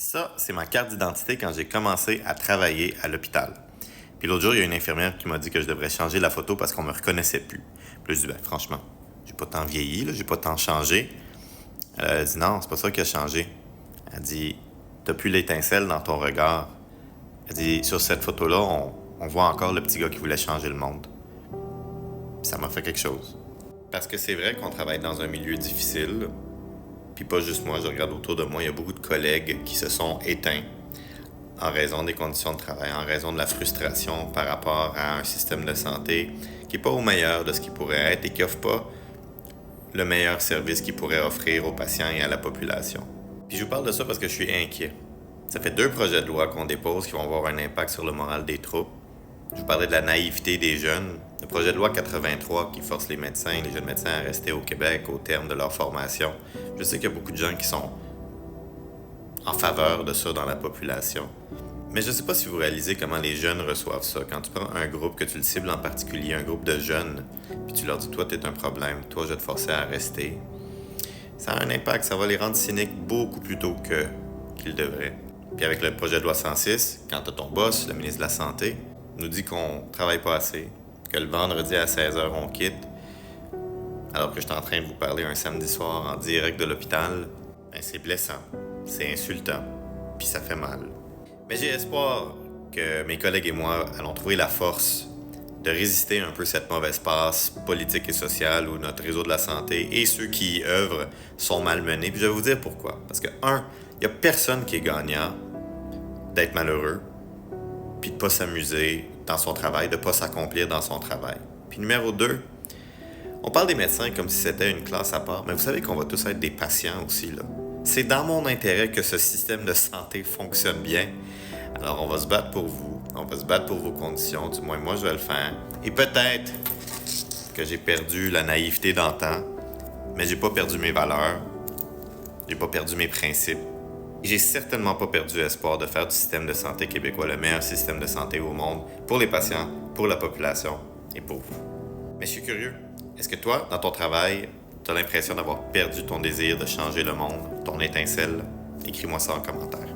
Ça, c'est ma carte d'identité quand j'ai commencé à travailler à l'hôpital. Puis l'autre jour, il y a une infirmière qui m'a dit que je devrais changer la photo parce qu'on me reconnaissait plus. Puis là, je dis, ben, franchement, j'ai pas tant vieilli, là, j'ai pas tant changé. Elle a dit, non, c'est pas ça qui a changé. Elle dit, t'as plus l'étincelle dans ton regard. Elle dit, sur cette photo-là, on voit encore le petit gars qui voulait changer le monde. Puis ça m'a fait quelque chose. Parce que c'est vrai qu'on travaille dans un milieu difficile. Puis pas juste moi, je regarde autour de moi, il y a beaucoup de collègues qui se sont éteints en raison des conditions de travail, en raison de la frustration par rapport à un système de santé qui n'est pas au meilleur de ce qu'il pourrait être et qui n'offre pas le meilleur service qu'il pourrait offrir aux patients et à la population. Puis je vous parle de ça parce que je suis inquiet. Ça fait 2 projets de loi qu'on dépose qui vont avoir un impact sur le moral des troupes. Je vous parlais de la naïveté des jeunes. Le projet de loi 83 qui force les médecins et les jeunes médecins à rester au Québec au terme de leur formation. Je sais qu'il y a beaucoup de gens qui sont en faveur de ça dans la population. Mais je ne sais pas si vous réalisez comment les jeunes reçoivent ça. Quand tu prends un groupe que tu le cibles en particulier, un groupe de jeunes, puis tu leur dis « toi, t'es un problème, toi, je vais te forcer à rester », ça a un impact, ça va les rendre cyniques beaucoup plus tôt qu'ils devraient. Puis avec le projet de loi 106, quand t'as ton boss, le ministre de la Santé, nous dit qu'on travaille pas assez, que le vendredi à 16h, on quitte, alors que je suis en train de vous parler un samedi soir en direct de l'hôpital, ben c'est blessant, c'est insultant, puis ça fait mal. Mais j'ai espoir que mes collègues et moi allons trouver la force de résister un peu cette mauvaise passe politique et sociale où notre réseau de la santé et ceux qui y œuvrent sont malmenés. Puis je vais vous dire pourquoi. Parce que, un, il n'y a personne qui est gagnant d'être malheureux, puis de ne pas s'amuser dans son travail, de ne pas s'accomplir dans son travail. Puis numéro 2, on parle des médecins comme si c'était une classe à part, mais vous savez qu'on va tous être des patients aussi, là. C'est dans mon intérêt que ce système de santé fonctionne bien. Alors, on va se battre pour vous. On va se battre pour vos conditions. Du moins, moi, je vais le faire. Et peut-être que j'ai perdu la naïveté d'antan, mais j'ai pas perdu mes valeurs. J'ai pas perdu mes principes. Et j'ai certainement pas perdu espoir de faire du système de santé québécois le meilleur système de santé au monde pour les patients, pour la population et pour vous. Mais je suis curieux. Est-ce que toi, dans ton travail, tu as l'impression d'avoir perdu ton désir de changer le monde, ton étincelle? Écris-moi ça en commentaire.